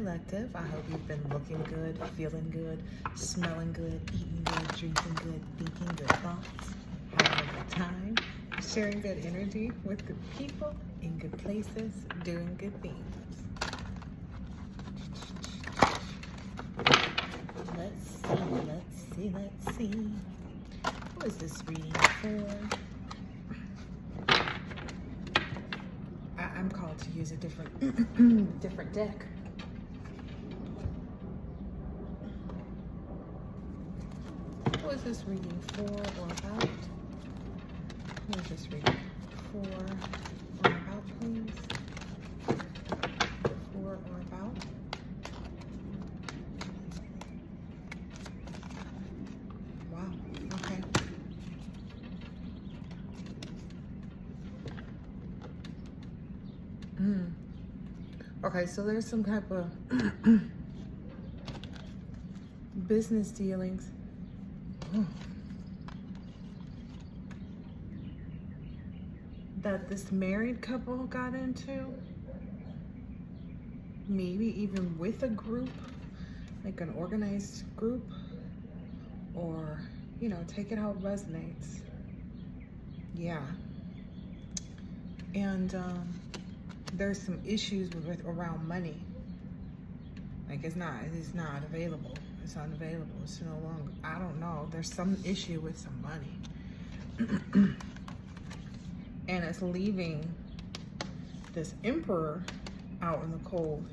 Collective. I hope you've been looking good, feeling good, smelling good, eating good, drinking good, thinking good thoughts, having a good time, sharing good energy with good people in good places, doing good things. Let's see. Who is this reading for? I'm called to use a different different deck. Who is this reading for or about? Who is this reading for or about, please? For or about? Wow, okay. Okay, so there's some type of business dealings. That this married couple got into. Maybe even with a group, like an organized group, or, you know, take it how it resonates. Yeah. And there's some issues with around money. Like it's not available. It's unavailable. It's no longer, I don't know. There's some issue with some money. And it's leaving this emperor out in the cold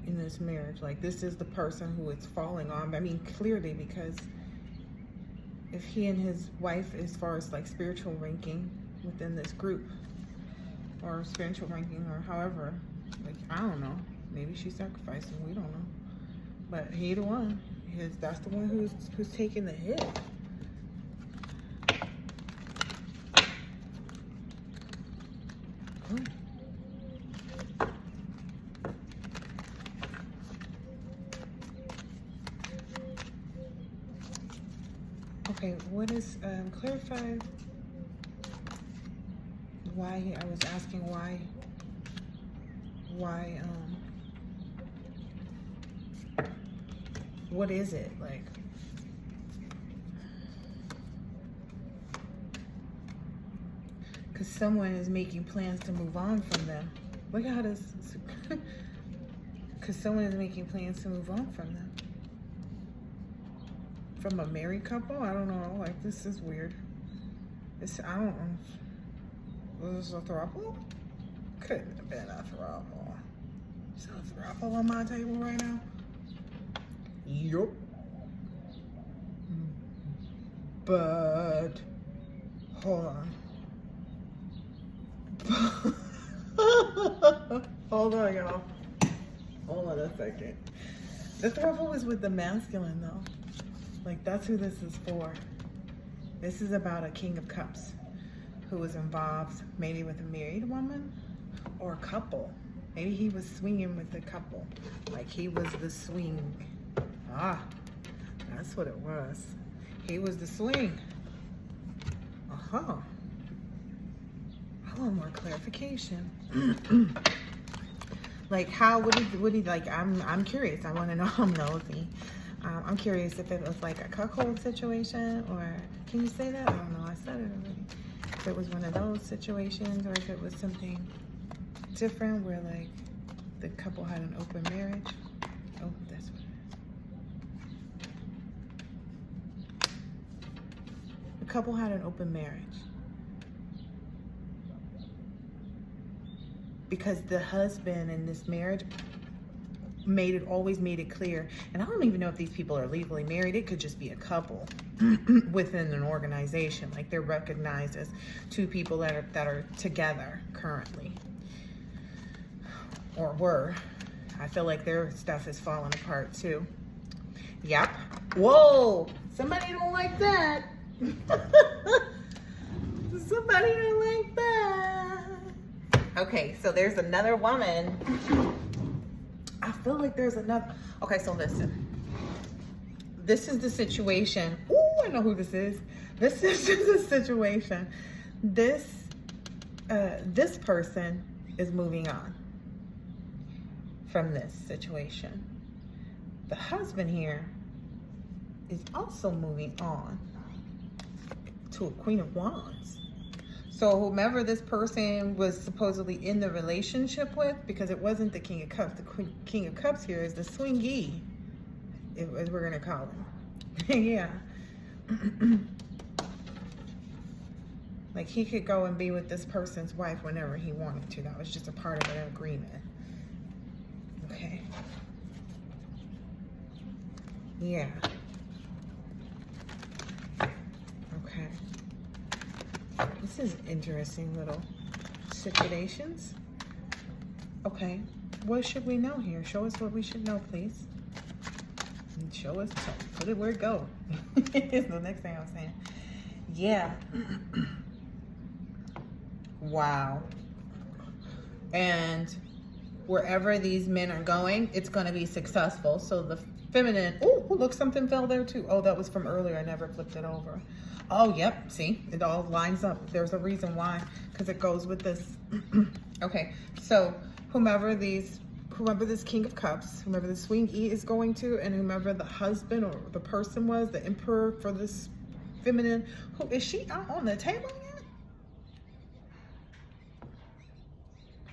in this marriage. Like this is the person who it's falling on. I mean, clearly, because if he and his wife, as far as like spiritual ranking within this group, or spiritual ranking, or however, like, I don't know. Maybe she's sacrificing, we don't know. But he the one. That's the one who's taking the hit. Okay, what is, clarify why, I was asking why, what is it, like? Because someone is making plans to move on from them. Look at how this, because someone is making plans to move on from them. From a married couple? I don't know, like, this is weird. I don't know. Was this a throuple? Couldn't have been a throuple. Is there a throuple on my table right now? Yup. But hold on. Hold on, y'all. Hold on a second. The throuple was with the masculine, though. Like, that's who this is for. This is about a King of Cups who was involved maybe with a married woman or a couple. Maybe he was swinging with the couple. Like, he was the swing. Ah, that's what it was. He was the swing. Uh-huh. I want more clarification. Like, how would he like, I'm curious. I want to know. I'm nosy. I'm curious if it was like a cuckold situation, or can you say that? I don't know. I said it already. If it was one of those situations, or if it was something different where like the couple had an open marriage. Oh, that's what it is. The couple had an open marriage. Because the husband in this marriage always made it clear, and I don't even know if these people are legally married. It could just be a couple within an organization. Like, they're recognized as two people that are together currently, or were. I feel like their stuff is falling apart too. Yep. Whoa! Somebody don't like that. Somebody don't like that. Okay, so there's another woman. I feel like there's another. Okay, so listen. This is the situation. Ooh, I know who this is. This is the situation. This person is moving on from this situation. The husband here is also moving on to a Queen of Wands. So whomever this person was supposedly in the relationship with, because it wasn't the King of Cups, the King of Cups here is the swingee, as we're gonna call him. Yeah. Like he could go and be with this person's wife whenever he wanted to. That was just a part of an agreement. Okay. Yeah. Okay. This is interesting little situations. Okay. What should we know here? Show us what we should know, please. And show us, put it where it go. Is the next thing I was saying. Yeah. Wow. And wherever these men are going, it's going to be successful. So the feminine, oh, look, something fell there too. Oh, that was from earlier. I never flipped it over. Oh, yep. See, it all lines up. There's a reason why, because it goes with this. Okay. So whomever this King of Cups, whomever the swingee is going to, and whomever the husband or the person was, the emperor for this feminine, who is she out on the table yet?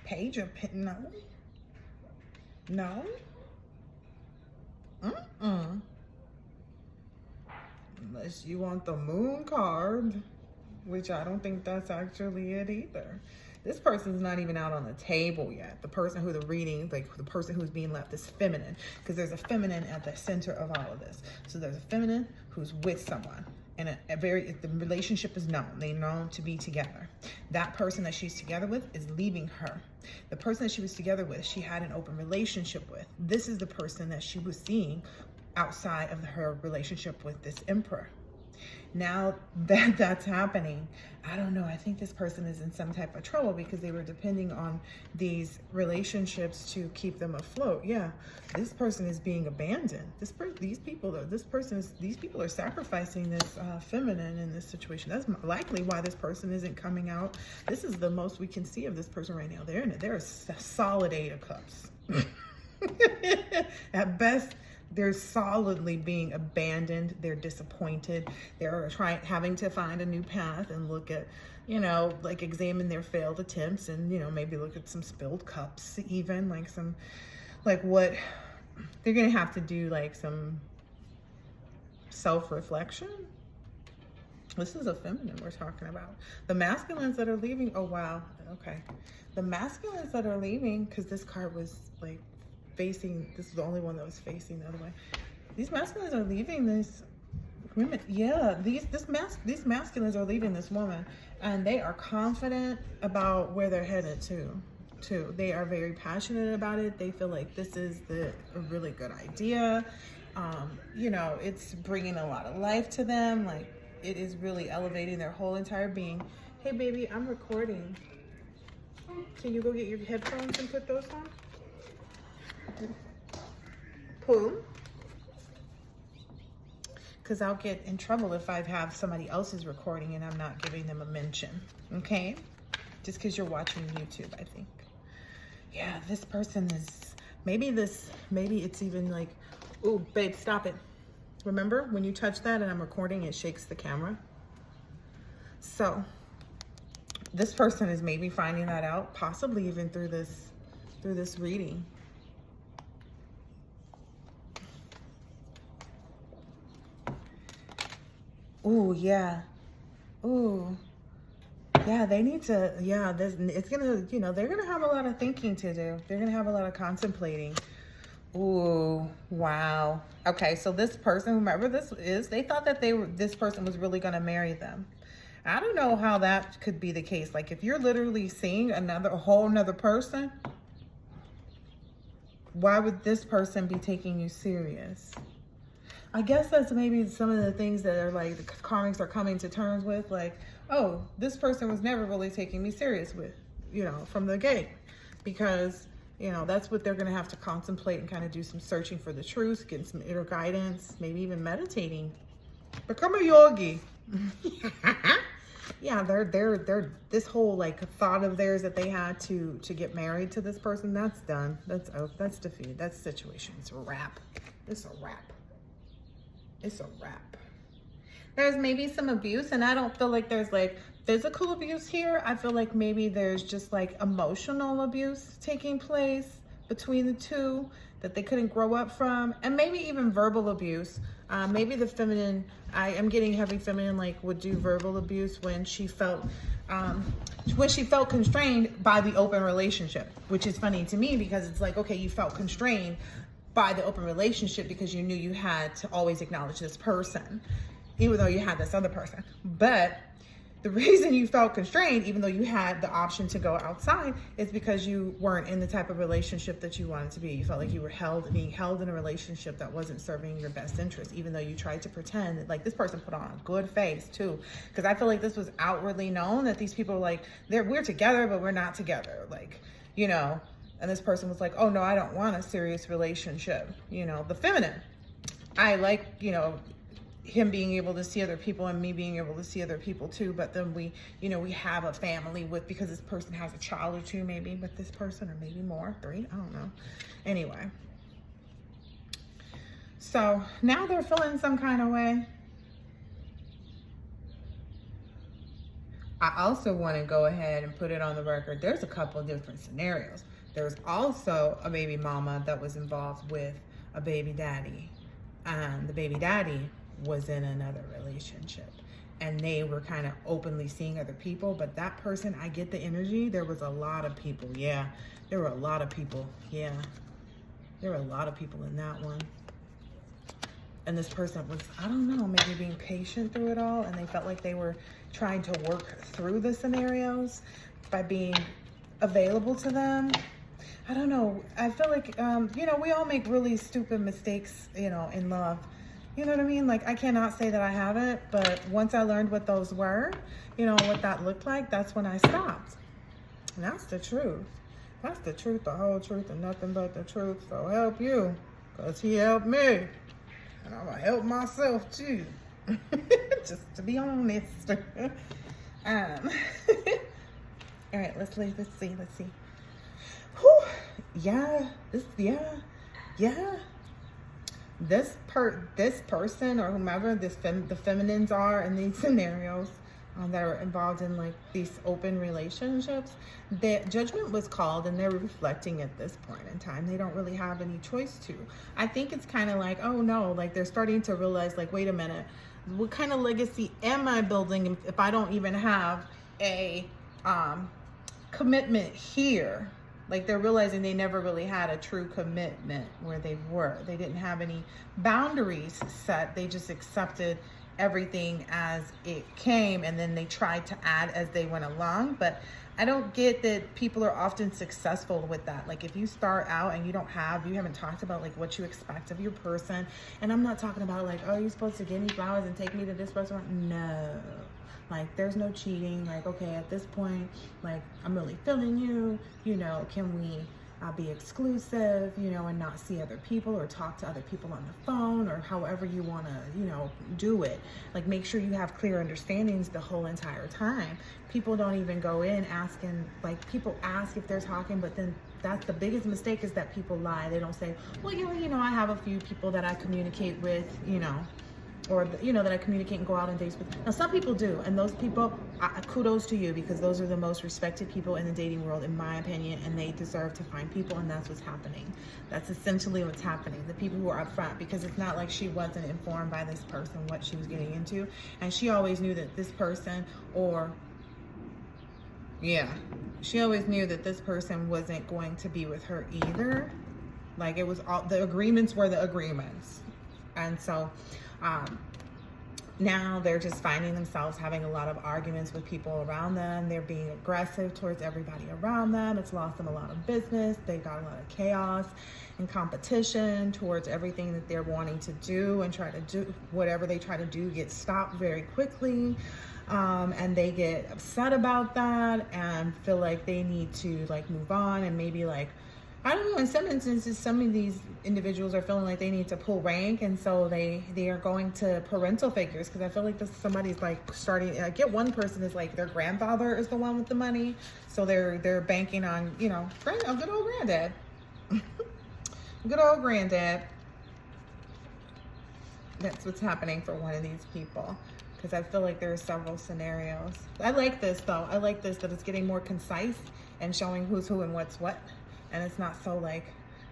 Page of no. No. Unless you want the moon card, which I don't think that's actually it either. This person's not even out on the table yet. The person who the reading, like the person who's being left is feminine, because there's a feminine at the center of all of this. So there's a feminine who's with someone, and the relationship is known. They know to be together. That person that she's together with is leaving her. The person that she was together with, she had an open relationship with. This is the person that she was seeing outside of her relationship with this emperor. Now that that's happening, I don't know. I think this person is in some type of trouble because they were depending on these relationships to keep them afloat. Yeah, this person is being abandoned. These people are sacrificing this feminine in this situation. That's likely why this person isn't coming out. This is the most we can see of this person right now. They're a solid 8 of Cups. At best, they're solidly being abandoned. They're disappointed. They're having to find a new path and look at, like examine their failed attempts and, maybe look at some spilled cups, even what they're going to have to do, like some self-reflection. This is a feminine we're talking about. The masculines that are leaving. Oh, wow. Okay. The masculines that are leaving, because this card was like, facing, this is the only one that was facing the other way. These masculines are leaving this women. Yeah, these masculines are leaving this woman, and they are confident about where they're headed to. They are very passionate about it. They feel like this is a really good idea. It's bringing a lot of life to them. Like it is really elevating their whole entire being. Hey, baby, I'm recording. Can you go get your headphones and put those on? Pull, because I'll get in trouble if I have somebody else's recording and I'm not giving them a mention. Okay, just because you're watching YouTube, I think. Yeah, this person is maybe it's even like, oh, babe, stop it. Remember when you touch that and I'm recording, it shakes the camera. So this person is maybe finding that out, possibly even through this reading. Ooh, yeah. Ooh. Yeah, they need to, it's gonna, they're gonna have a lot of thinking to do. They're gonna have a lot of contemplating. Ooh, wow. Okay, so this person, whomever this is, they thought that this person was really gonna marry them. I don't know how that could be the case. Like if you're literally seeing a whole nother person, why would this person be taking you serious? I guess that's maybe some of the things that are like the karmics are coming to terms with, like, oh, this person was never really taking me serious with, from the gate, because, that's what they're going to have to contemplate and kind of do some searching for the truth, getting some inner guidance, maybe even meditating. Become a yogi. yeah, they're this whole like thought of theirs that they had to get married to this person, that's done. That's defeated. That situation, it's a wrap. It's a wrap. It's a wrap. There's maybe some abuse, and I don't feel like there's like physical abuse here. I feel like maybe there's just like emotional abuse taking place between the two that they couldn't grow up from, and maybe even verbal abuse. Maybe the feminine, I am getting heavy feminine, like would do verbal abuse when she felt constrained by the open relationship, which is funny to me because it's like, okay, you felt constrained by the open relationship because you knew you had to always acknowledge this person, even though you had this other person. But the reason you felt constrained, even though you had the option to go outside, is because you weren't in the type of relationship that you wanted to be. You felt like you were being held in a relationship that wasn't serving your best interest, even though you tried to pretend that, like, this person put on a good face too. Because I feel like this was outwardly known that these people, like, we're together, but we're not together. Like, you know, and this person was like, oh no, I don't want a serious relationship. You know, the feminine, I like, you know, him being able to see other people and me being able to see other people too. But then we, you know, we have a family with, because this person has a child or two maybe with this person, or maybe more, 3, I don't know. Anyway, so now they're feeling some kind of way. I also want to go ahead and put it on the record. There's a couple of different scenarios. There's also a baby mama that was involved with a baby daddy, and the baby daddy was in another relationship, and they were kind of openly seeing other people. But that person, I get the energy. There was a lot of people. Yeah, there were a lot of people. Yeah, there were a lot of people in that one. And this person was, I don't know, maybe being patient through it all, and they felt like they were trying to work through the scenarios by being available to them. I don't know. I feel like, you know, we all make really stupid mistakes, you know, in love. You know what I mean? Like, I cannot say that I haven't, but once I learned what those were, you know, what that looked like, that's when I stopped. And that's the truth. That's the truth, the whole truth, and nothing but the truth. So help you, because he helped me. And I'm going to help myself too. Just to be honest. All right, let's see. Whew. Yeah, this person or whomever the feminines are in these scenarios that are involved in like these open relationships, the judgment was called, and they're reflecting at this point in time. They don't really have any choice to. I think it's kind of like, oh no, like they're starting to realize, like, wait a minute, what kind of legacy am I building if I don't even have a commitment here? Like, they're realizing they never really had a true commitment where they were. They didn't have any boundaries set. They just accepted everything as it came, and then they tried to add as they went along. But I don't get that people are often successful with that. Like, if you start out and you haven't talked about like what you expect of your person. And I'm not talking about like, oh, you're supposed to give me flowers and take me to this restaurant. No. Like, there's no cheating. Like, okay, at this point, like, I'm really feeling you, you know, can we be exclusive, you know, and not see other people or talk to other people on the phone, or however you want to, you know, do it. Like, make sure you have clear understandings the whole entire time. People don't even go in asking, like, people ask if they're talking, but then that's the biggest mistake, is that people lie. They don't say, well, you know, I have a few people that I communicate with, you know, or, you know, that I communicate and go out on dates with. Now, some people do, and those people, kudos to you, because those are the most respected people in the dating world, in my opinion, and they deserve to find people, and that's what's happening. That's essentially what's happening. The people who are upfront, because it's not like she wasn't informed by this person what she was getting into, and she always knew that this person, she always knew that this person wasn't going to be with her either. Like, it was all, the agreements were the agreements. And so, now they're just finding themselves having a lot of arguments with people around them. They're being aggressive towards everybody around them. It's lost them a lot of business. They got a lot of chaos and competition towards everything that they're wanting to do, and try to do whatever they try to do gets stopped very quickly. And they get upset about that and feel like they need to like move on, and maybe like I don't know, in some instances, some of these individuals are feeling like they need to pull rank, and so they are going to parental figures, because I feel like this somebody's like starting. I get one person is like their grandfather is the one with the money, so they're banking on, you know, a good old granddad, good old granddad. That's what's happening for one of these people, because I feel like there are several scenarios. I like this though. I like this, that it's getting more concise and showing who's who and what's what. And it's not so like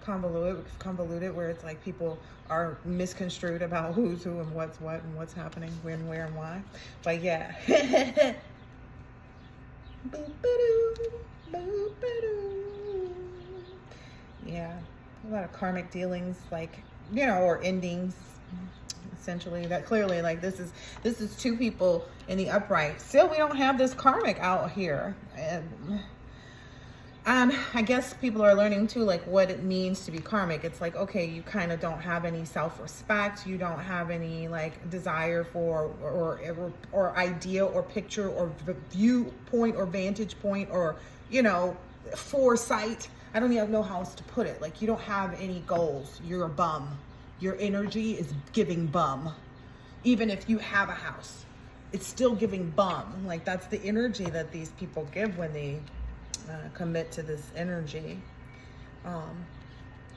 convoluted where it's like people are misconstrued about who's who and what's what and what's happening, when, where, and why. But yeah. Yeah, a lot of karmic dealings, like, you know, or endings, essentially. That clearly, like, this is two people in the upright. Still, we don't have this karmic out here. And I guess people are learning too, like, what it means to be karmic. It's like, okay, you kind of don't have any self-respect. You don't have any like desire for or idea or picture or viewpoint or vantage point or, you know, foresight. I don't even know how else to put it. Like, you don't have any goals. You're a bum. Your energy is giving bum. Even if you have a house, it's still giving bum. Like, that's the energy that these people give when they commit to this energy,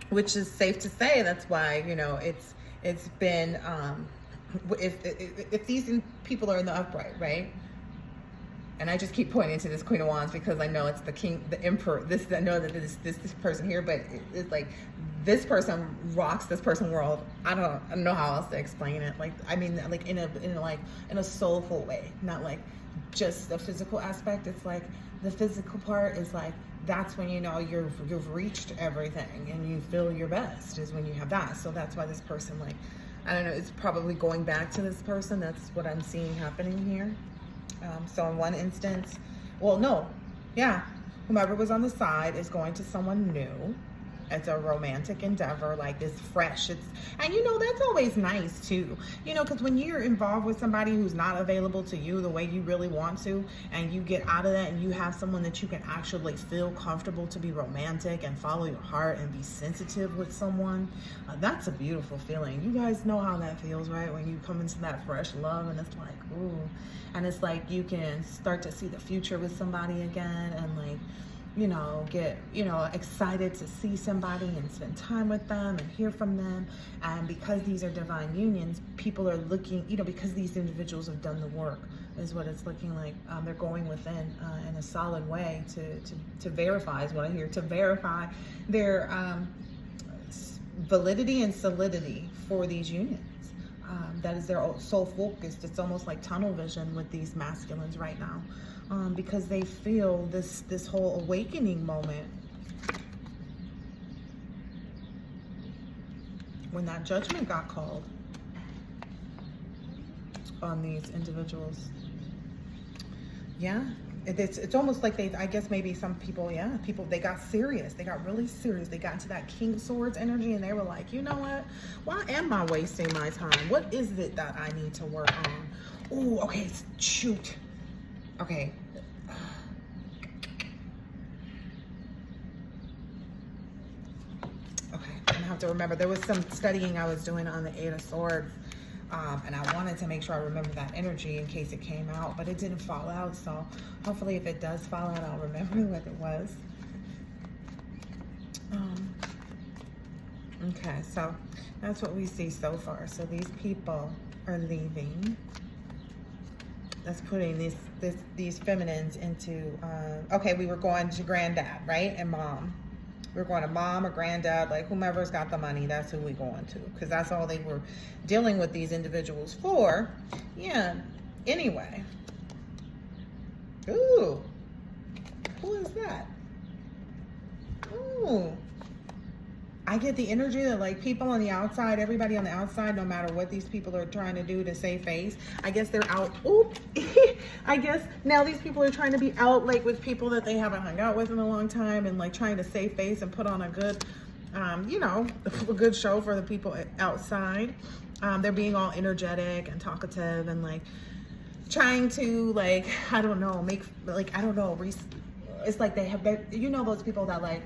which is safe to say. That's why, you know, it's been if these people are in the upright, right? And I just keep pointing to this Queen of Wands because I know it's the king, the emperor. I know that this person here, but it's like this person rocks this person world. I don't know how else to explain it. Like, I mean, like in a soulful way, not like just the physical aspect. It's like the physical part is like, that's when you know you've reached everything and you feel your best, is when you have that. So that's why this person, like, I don't know, it's probably going back to this person. That's what I'm seeing happening here. So in one instance, well, no, yeah, whomever was on the side is going to someone new. It's a romantic endeavor, like it's fresh. And you know, that's always nice too, you know, because when you're involved with somebody who's not available to you the way you really want to, and you get out of that and you have someone that you can actually feel comfortable to be romantic and follow your heart and be sensitive with someone, that's a beautiful feeling. You guys know how that feels, right? When you come into that fresh love and it's like, ooh, and it's like you can start to see the future with somebody again, and like, you know, get, you know, excited to see somebody and spend time with them and hear from them. And because these are divine unions, people are looking, you know, because these individuals have done the work, is what it's looking like. They're going within in a solid way to verify, is what I hear, to verify their validity and solidity for these unions. That is their sole focus. It's almost like tunnel vision with these masculines right now. Because they feel this whole awakening moment when that judgment got called on these individuals. Yeah, it's almost like I guess maybe some people, they got serious. They got really serious. They got into that King of Swords energy, and they were like, you know what? Why am I wasting my time? What is it that I need to work on? Oh, okay, shoot. Okay. Okay, I'm gonna have to remember. There was some studying I was doing on the Eight of Swords, and I wanted to make sure I remember that energy in case it came out, but it didn't fall out. So hopefully, if it does fall out, I'll remember what it was. Okay, so that's what we see so far. So these people are leaving. That's putting these feminines into, okay, we were going to granddad, right? And mom. We were going to mom or granddad, like whomever's got the money, that's who we going to. Because that's all they were dealing with these individuals for. Yeah, anyway. Ooh, who is that? Ooh. I get the energy that like people on the outside, everybody on the outside, no matter what these people are trying to do to save face, I guess they're out. Oop. I guess now these people are trying to be out like with people that they haven't hung out with in a long time, and like trying to save face and put on a good, you know, a good show for the people outside. They're being all energetic and talkative and like trying to like, I don't know, make like, I don't know, it's like they have, you know, those people that like,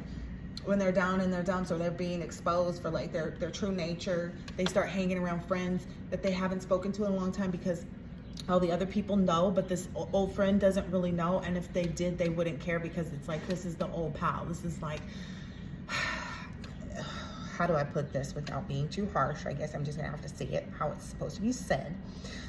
when they're down in their dumps or they're being exposed for like their true nature, they start hanging around friends that they haven't spoken to in a long time because all the other people know, but this old friend doesn't really know. And if they did, they wouldn't care because it's like, this is the old pal. This is like, how do I put this without being too harsh? I guess I'm just gonna have to say it how it's supposed to be said.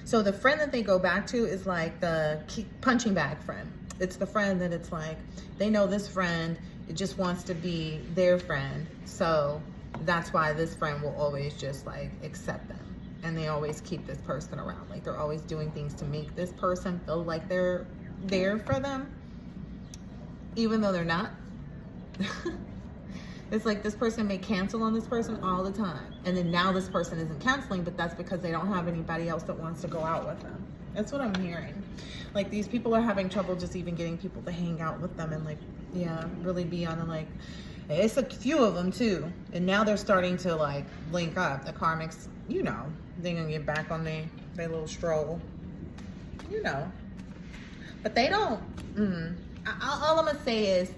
So the friend that they go back to is like the punching bag friend. It's the friend that it's like, they know this friend, it just wants to be their friend. So that's why this friend will always just like accept them. And they always keep this person around. Like they're always doing things to make this person feel like they're there for them, even though they're not. It's like this person may cancel on this person all the time. And then now this person isn't canceling, but that's because they don't have anybody else that wants to go out with them. That's what I'm hearing. Like these people are having trouble just even getting people to hang out with them and like, yeah, really be on the like, it's a few of them too. And now they're starting to like link up. The karmics, you know, they're gonna get back on their little stroll, you know. But they don't, all I'm gonna say is,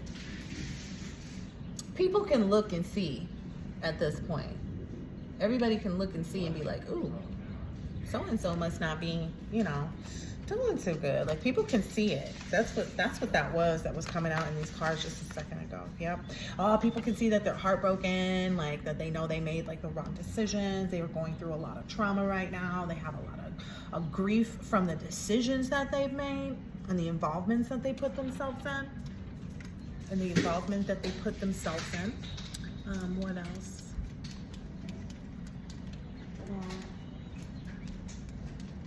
people can look and see at this point. Everybody can look and see and be like, ooh, so-and-so must not be, you know, doing so good. Like people can see it. That's what that was coming out in these cards just a second ago. Yep. Oh, people can see that they're heartbroken, like that they know they made like the wrong decisions. They were going through a lot of trauma right now. They have a lot of grief from the decisions that they've made and the involvements that they put themselves in. What else?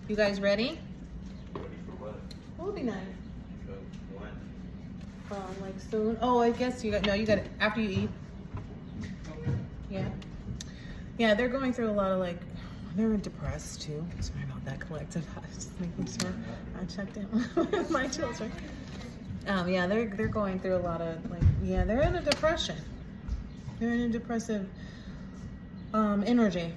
You guys ready? Ready for what? What would be nice? When? Like soon. Oh, I guess you got it after you eat. Yeah. Yeah, they're going through a lot of like, they're depressed too. Sorry about that, collective. I was just making sure I checked in with my children. Yeah, they're going through a lot of like, yeah, they're in a depression. They're in a depressive energy.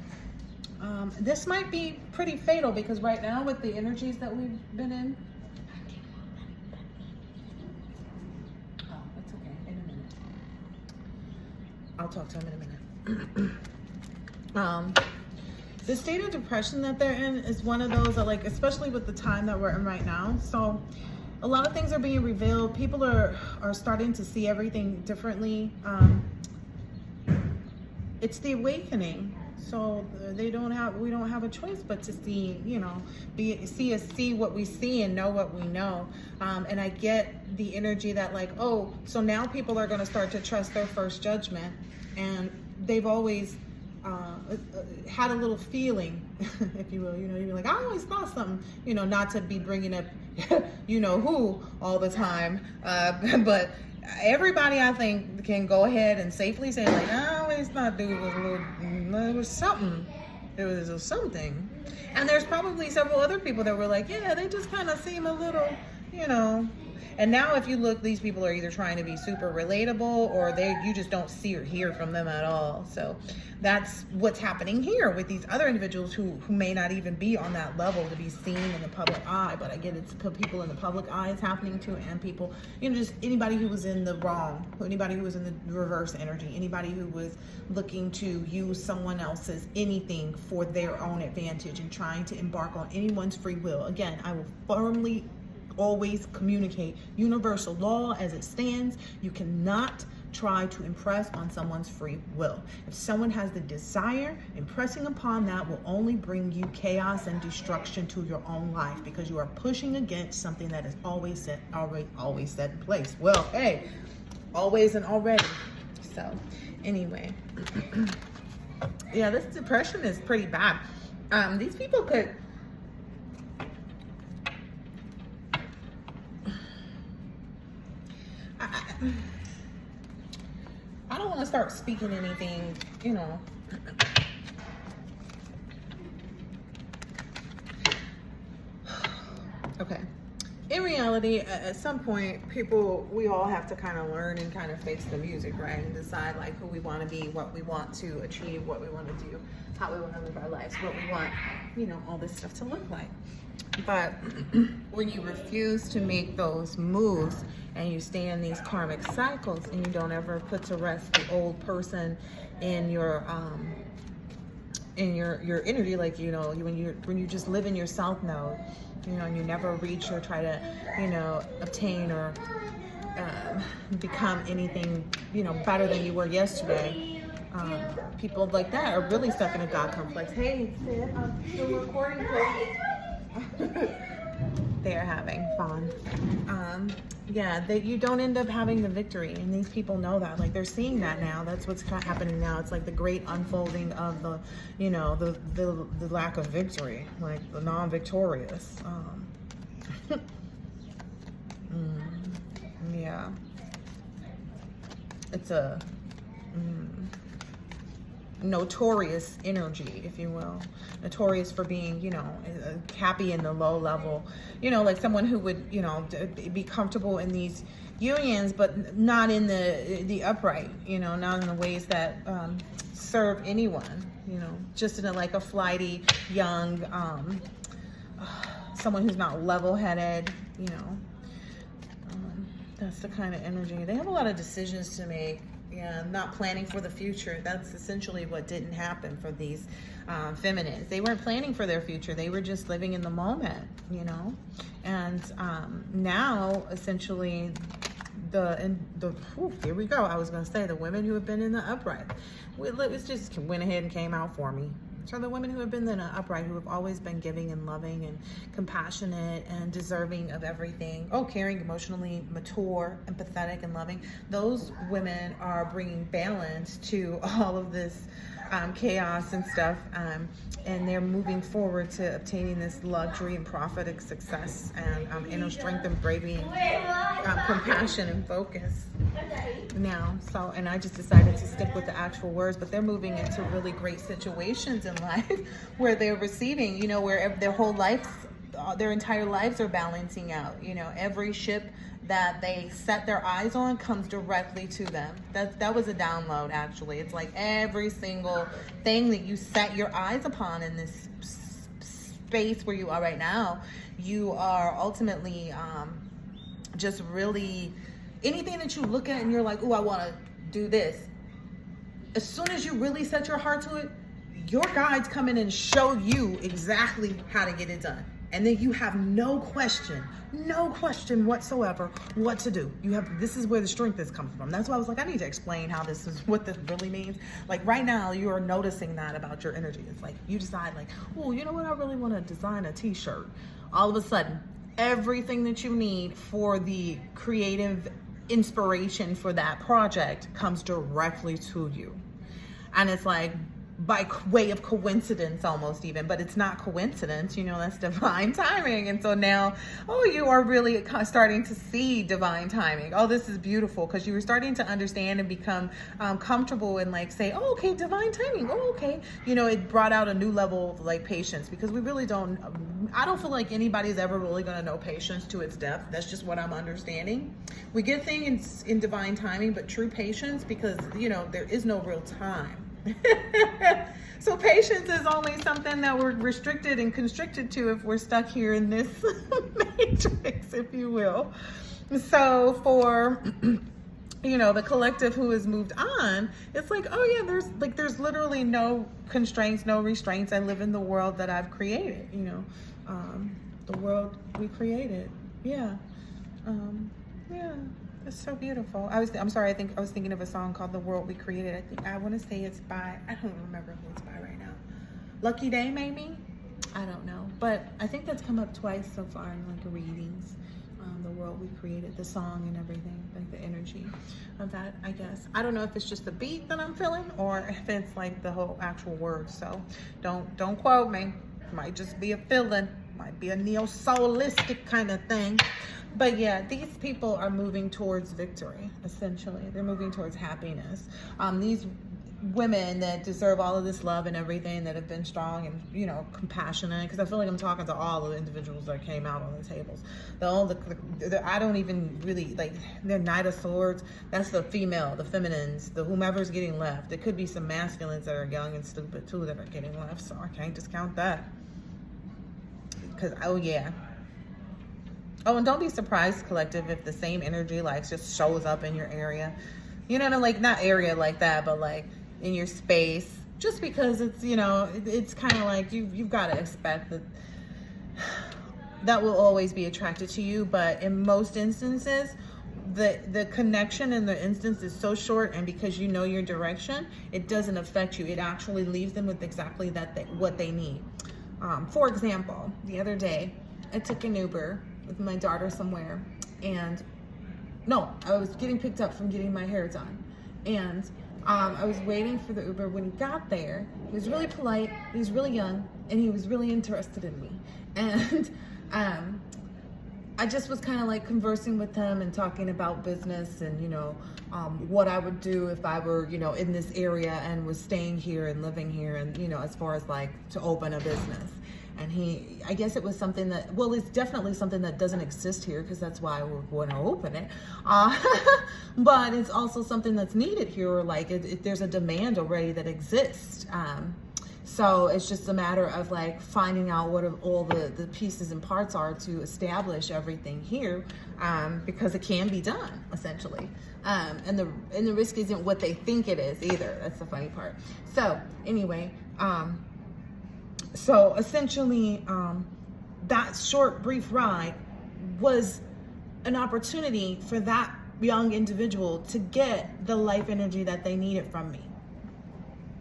This might be pretty fatal because right now with the energies that we've been in. Oh, that's okay. In a minute. I'll talk to him in a minute. The state of depression that they're in is one of those that like, especially with the time that we're in right now. So a lot of things are being revealed. People are starting to see everything differently. It's the awakening. So we don't have a choice but to see, you know, see what we see and know what we know. And I get the energy that like, oh, so now people are going to start to trust their first judgment. And they've always had a little feeling, if you will, you know, you're like, I always thought something, you know, not to be bringing up, you know who all the time. But everybody, I think, can go ahead and safely say, like, I always thought dude was a little, it was something. It was something. And there's probably several other people that were like, yeah, they just kind of seem a little, you know. And now if you look, these people are either trying to be super relatable or you just don't see or hear from them at all. So that's what's happening here with these other individuals who may not even be on that level to be seen in the public eye. But I get it's people in the public eye it's happening to, and people, you know, just anybody who was in the wrong, anybody who was in the reverse energy, anybody who was looking to use someone else's anything for their own advantage and trying to embark on anyone's free will. Again, I will firmly always communicate universal law as it stands. You cannot try to impress on someone's free will. If someone has the desire, impressing upon that will only bring you chaos and destruction to your own life, because you are pushing against something that is always set in place. Well, hey, always and already. So anyway, yeah, this depression is pretty bad. These people could, I don't want to start speaking anything, you know. Okay. In reality, at some point, we all have to kind of learn and kind of face the music, right? And decide like who we want to be, what we want to achieve, what we want to do, how we want to live our lives, what we want, you know, all this stuff to look like. But when you refuse to make those moves and you stay in these karmic cycles and you don't ever put to rest the old person in your energy, like, you know, when you just live in your self mode, you know, and you never reach or try to, you know, obtain or become anything, you know, better than you were yesterday. People like that are really stuck in a God complex. Hey, Sid, I'm still recording for you. They are having fun. Yeah, that you don't end up having the victory, and these people know that. Like, they're seeing that now. That's what's happening now. It's like the great unfolding of the, you know, the lack of victory, like the non-victorious. Yeah, it's a notorious energy, if you will. Notorious for being, you know, happy in the low level, you know, like someone who would, you know, be comfortable in these unions, but not in the upright, you know, not in the ways that serve anyone, you know, just in like a flighty, young, someone who's not level-headed, you know. That's the kind of energy. They have a lot of decisions to make. Yeah, not planning for the future. That's essentially what didn't happen for these feminines. They weren't planning for their future. They were just living in the moment, you know. And now, essentially, here we go. I was going to say the women who have been in the upright. It just went ahead and came out for me. So the women who have been in the upright, who have always been giving and loving and compassionate and deserving of everything, caring, emotionally mature, empathetic and loving, those women are bringing balance to all of this chaos and stuff, and they're moving forward to obtaining this luxury and prophetic success and inner strength and bravery and compassion and focus now. So, and I just decided to stick with the actual words, but they're moving into really great situations in life where they're receiving, you know, where their whole life, their entire lives are balancing out. You know, every ship that they set their eyes on comes directly to them. That was a download, actually. It's like every single thing that you set your eyes upon in this space where you are right now, you are ultimately just really, anything that you look at and you're like, oh, I want to do this. As soon as you really set your heart to it, your guides come in and show you exactly how to get it done. And then you have no question whatsoever what to do. This is where the strength is coming from. That's why I was like, I need to explain how this is, what this really means. Like right now, you are noticing that about your energy. It's like you decide like, oh, you know what? I really want to design a t-shirt. All of a sudden, everything that you need for the creative inspiration for that project comes directly to you. And it's like, by way of coincidence almost even, but it's not coincidence, you know, that's divine timing. And so now, you are really starting to see divine timing. Oh, this is beautiful, because you were starting to understand and become comfortable and like say, oh, okay, divine timing. Oh, okay. You know, it brought out a new level of like patience, because we really don't, I don't feel like anybody's ever really going to know patience to its depth. That's just what I'm understanding. We get things in divine timing, but true patience, because, you know, there is no real time. So patience is only something that we're restricted and constricted to if we're stuck here in this matrix, if you will. So for, you know, the collective who has moved on, it's like, oh yeah, there's literally no constraints, no restraints. I live in the world that I've created, you know, the world we created. Yeah. Yeah. It's so beautiful. I'm sorry, I was thinking of a song called The World We Created. I want to say it's by, I don't remember who it's by right now. Lucky Day, maybe? I don't know. But I think that's come up twice so far in like readings. The World We Created, the song and everything, like the energy of that, I guess. I don't know if it's just the beat that I'm feeling or if it's like the whole actual word. So don't quote me. It might just be a feeling. Might be a neo-soulistic kind of thing. But yeah, these people are moving towards victory, essentially. They're moving towards happiness. These women that deserve all of this love and everything, that have been strong and, you know, compassionate, because I feel like I'm talking to all the individuals that came out on the tables. I don't even really, like, they're Knight of Swords. That's the female, the feminines, the whomever's getting left. There could be some masculines that are young and stupid too that are getting left, so I can't discount that. Because, oh yeah. Oh, and don't be surprised, collective, if the same energy like just shows up in your area. You know, like not area like that, but like in your space. Just because it's, you know, it's kind of like you've got to expect that that will always be attracted to you. But in most instances, the connection in the instance is so short, and because you know your direction, it doesn't affect you. It actually leaves them with exactly what they need. For example, the other day, I took an Uber with my daughter somewhere, and no, I was getting picked up from getting my hair done, and I was waiting for the Uber. When he got there, he was really polite, he was really young, and he was really interested in me. And I just was kind of like conversing with him and talking about business and, you know, what I would do if I were, you know, in this area and was staying here and living here, and, you know, as far as like to open a business. And I guess it was something that, well, it's definitely something that doesn't exist here, because that's why we're going to open it. But it's also something that's needed here, or like there's a demand already that exists. So it's just a matter of like finding out what all the pieces and parts are to establish everything here, because it can be done essentially. And the risk isn't what they think it is either. That's the funny part. So anyway, so essentially, that short, brief ride was an opportunity for that young individual to get the life energy that they needed from me,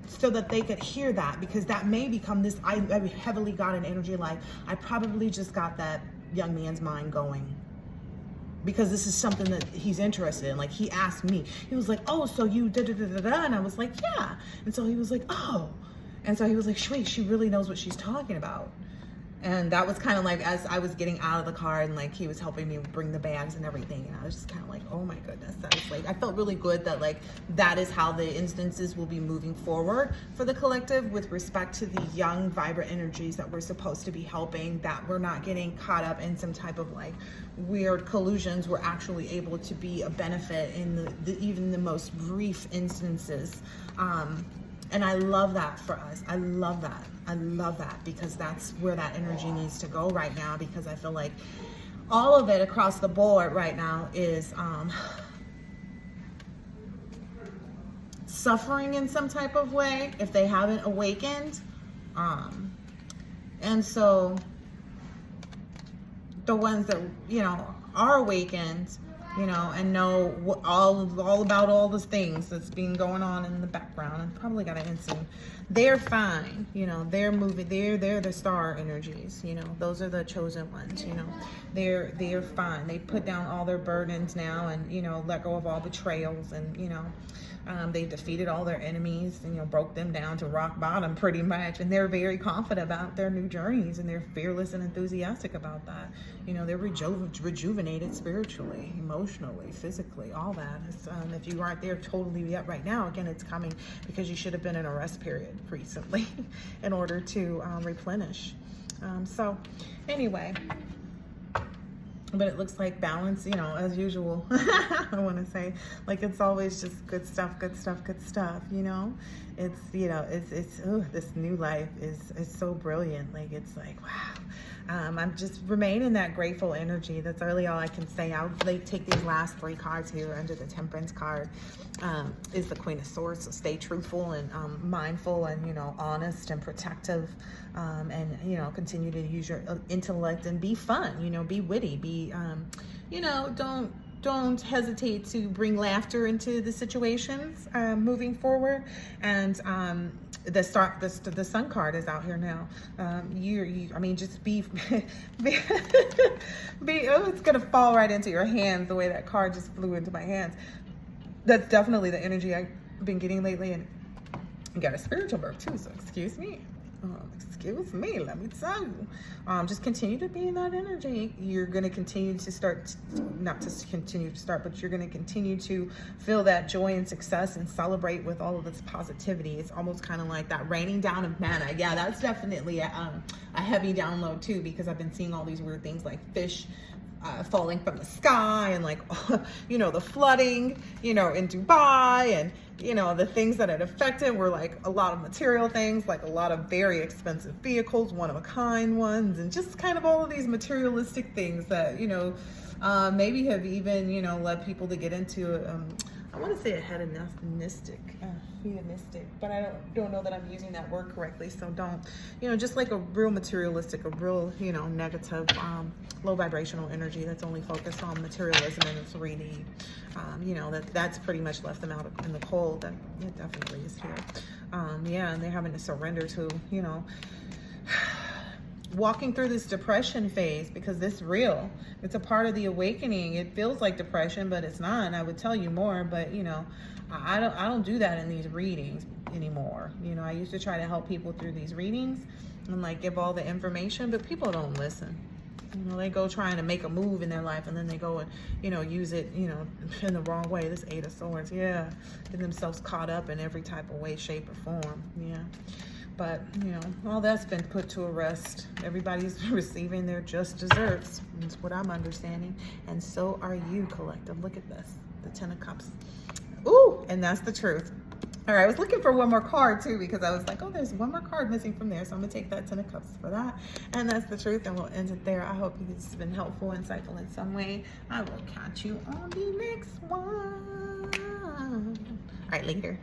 so that they could hear that, because that may become this, I heavily got an energy like, I probably just got that young man's mind going, because this is something that he's interested in. Like, he asked me, he was like, oh, so you da-da-da-da-da, and I was like, yeah. And so he was like, oh. And so he was like, wait, she really knows what she's talking about. And that was kind of like, as I was getting out of the car, and like he was helping me bring the bags and everything, and I was just kind of like, oh my goodness. That was like, I felt really good that like that is how the instances will be moving forward for the collective, with respect to the young, vibrant energies that we're supposed to be helping, that we're not getting caught up in some type of like weird collusions. We're actually able to be a benefit in even the most brief instances. And I love that for us. I love that. I love that, because that's where that energy needs to go right now, because I feel like all of it across the board right now is suffering in some type of way if they haven't awakened. And so the ones that, you know, are awakened, you know, and know all about all the things that's been going on in the background, and probably got an instant, they're fine, you know, they're moving, they're the star energies, you know, those are the chosen ones, you know, they're fine. They put down all their burdens now, and, you know, let go of all betrayals, and, you know, they defeated all their enemies, and, you know, broke them down to rock bottom pretty much. And they're very confident about their new journeys, and they're fearless and enthusiastic about that. You know, they're rejuvenated spiritually, emotionally, physically, all that. If you aren't there totally yet right now, again, it's coming, because you should have been in a rest period recently in order to replenish. So anyway, but it looks like balance, you know, as usual. I want to say, like, it's always just good stuff, you know. It's, you know, it's this new life is so brilliant. Like, it's like, wow. I'm just remain in that grateful energy. That's really all I can say. I'll take these last 3 cards here under the Temperance card. Is the Queen of Swords. So stay truthful and mindful, and, you know, honest and protective, and, you know, continue to use your intellect and be fun. You know, be witty. Be, you know, don't hesitate to bring laughter into the situations moving forward. And the Sun card is out here now. I mean, just be, it's gonna fall right into your hands the way that card just flew into my hands. That's definitely the energy I've been getting lately, and you got a spiritual birth too. So excuse me, let me tell you. Just continue to be in that energy. You're going to continue to start, not to continue to start, but you're going to continue to feel that joy and success and celebrate with all of this positivity. It's almost kind of like that raining down of manna. Yeah, that's definitely a heavy download too, because I've been seeing all these weird things like fish falling from the sky, and like, you know, the flooding, you know, in Dubai, and you know, the things that it affected were like a lot of material things, like a lot of very expensive vehicles, one-of-a-kind ones, and just kind of all of these materialistic things that, you know, maybe have even, you know, led people to get into, I want to say a hedonistic, but I don't know that I'm using that word correctly. So don't, you know, just like a real materialistic, a real, you know, negative, low vibrational energy that's only focused on materialism and 3D. You know, that's pretty much left them out in the cold. And it definitely is here. Yeah, and they're having to surrender to, you know, walking through this depression phase, because it's real. It's a part of the awakening. It feels like depression, but it's not. And I would tell you more, but you know, I don't do that in these readings anymore. You know, I used to try to help people through these readings and like give all the information, but people don't listen. You know, they go trying to make a move in their life, and then they go and, you know, use it, you know, in the wrong way. This 8 of Swords, yeah, get themselves caught up in every type of way, shape, or form. Yeah. But, you know, all that's been put to a rest. Everybody's receiving their just desserts. That's what I'm understanding. And so are you, collective. Look at this. The 10 of Cups. Ooh, and that's the truth. All right, I was looking for one more card, too, because I was like, oh, there's one more card missing from there. So I'm going to take that 10 of Cups for that. And that's the truth, and we'll end it there. I hope it's been helpful, insightful in some way. I will catch you on the next one. All right, later.